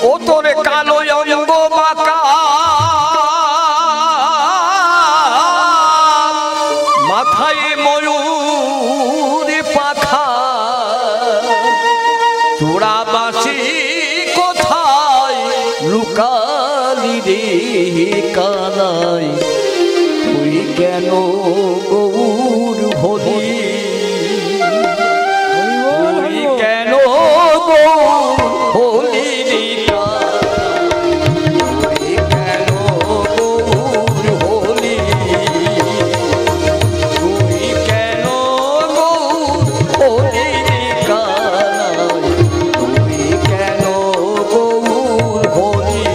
ও তোরে কালো অঙ্গ বাঁকা মাথায় ময়ূর পাখা চূড়া বাঁশি কোথায় লুকালি রে কানাই তুই কেন গৌর হলি তুই কেন গৌর হলি রে তুই কেন গৌর হলি তুই কেন গৌর হলি রে কানাই তুই কেন গৌর হলি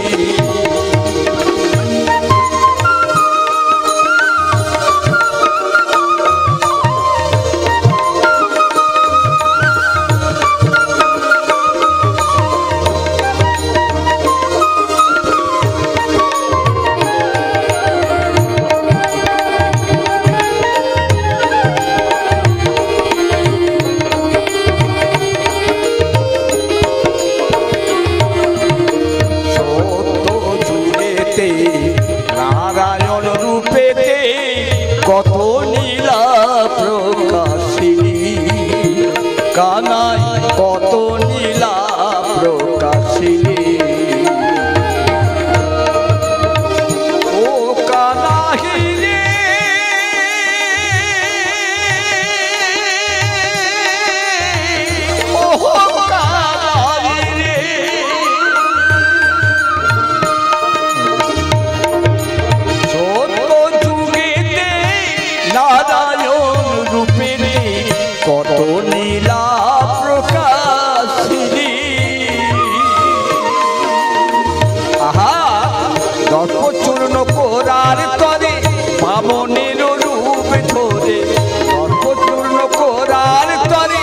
নারায়ণ রূপেতে কত নীলা প্রকাশিনী কানাই কত নীলা প্রকাশিনী ও কানাহি রে ও কানাহি রে নারায়ণ রূপেতে কত নীলা প্রকাশিনী আহা দর্পচূর্ণ করার তরে বামনের রূপ ধরে দর্পচূর্ণ করার তরে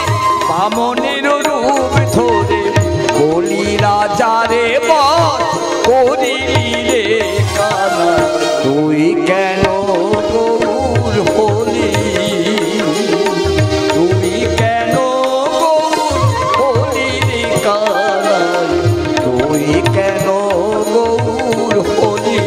বামনের রূপ ধরে বলি রাজারে বল করিলি রে কানা তুই কেন গৌর হলি তুই কেন গৌর হলি রে কানাই তুই কেন গৌর হলি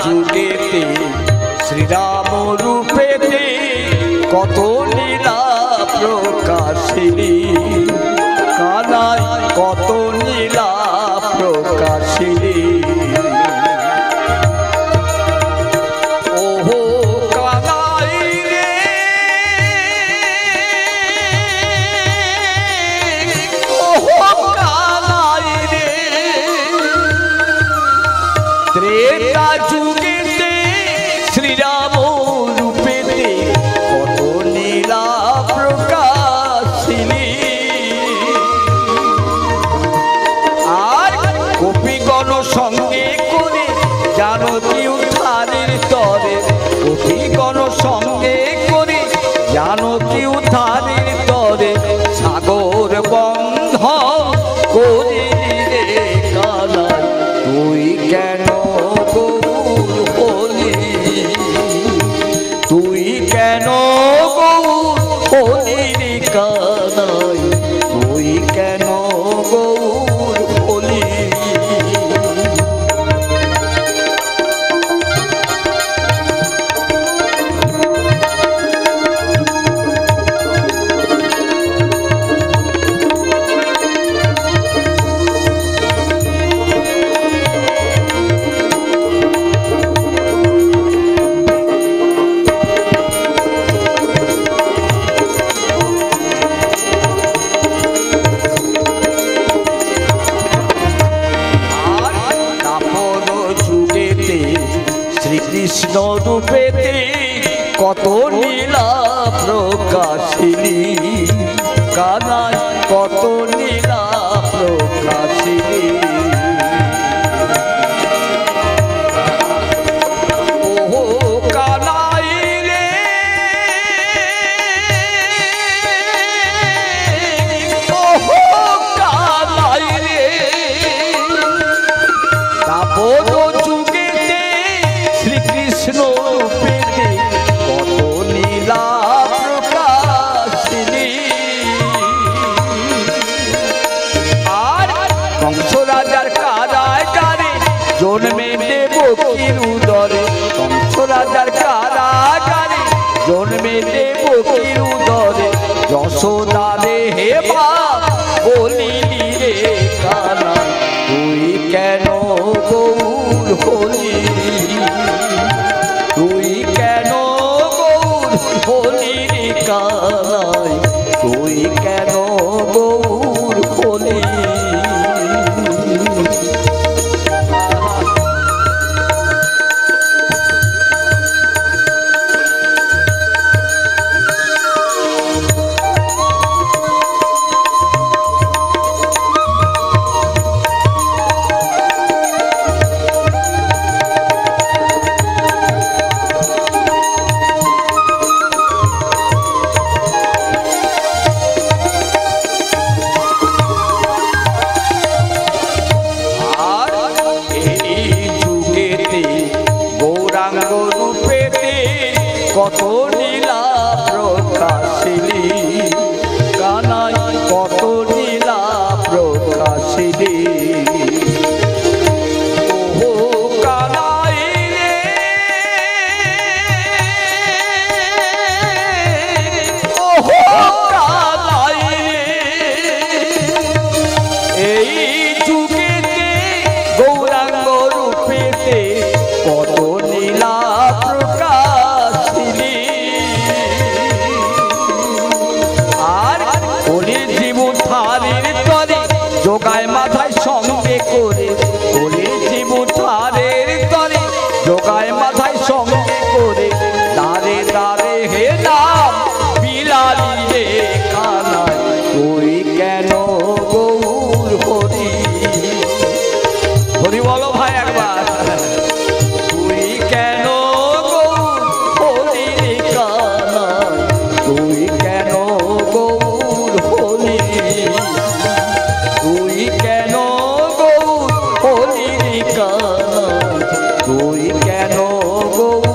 যুগেতে শ্রীরাম রূপেতে কত লীলা প্রকাশিনী কানাই কত লীলা প্রকাশিনী ওহো কানাই রে ওহো কানাই রে ত্রেতা যুগেতে শ্রীরাম রূপেতে কত নীলা প্রকাশিনী আর গোপীগণ সঙ্গে করে জানকী উদ্ধারের তরে গোপীগণ সঙ্গে করে জানকী উদ্ধারের তরে সাগর বন্ধ করে রে কানাই তুই কেন গৌর হলি তুই কেন গৌর হলি রে কানাই তুই কেন গৌর হলি কৃষ্ণ রূপেতে কত নীলা প্রকাশিনী কানাই কত নীলা প্রকাশিনী ও কানাই রে ও কানাই রে তাপদ যুগেতে শ্রীকৃষ্ণ রূপেতে কত নীলা প্রকাশিনী আর কংস রাজার কারাগারে জন্মে দেবকীর উদরে কংস রাজার কারাগারে জন্মে দেবকীর উদরে যশোদা রে হে বাপ বলিলি রে কানা তুই কেন গৌর হলি তুই কেন গৌর হলি রে কানাই তুই কেন গৌর হলি কত নীলা প্রকাশিনী কানাই কত নীলা প্রকাশিনী ও কানাই রে ও কানাই রে এই যুগেতে গৌরাঙ্গ রূপেতে কত নীলা যোগায় মাথায় সঙ্গে করে তোলে জীব ধারের তরে যোগায় মাথায় সঙ্গে করে দাঁড়ে দাঁড়ে হে নাম বিলালি রে কানাই তুই কেন গৌর হরি হরি বলো ভাই একবার তুই কেন গৌর হরি রে কানাই তুই কেন গৌর হরি তুই কেন গৌর হলি রে কানাই তুই কেন গৌর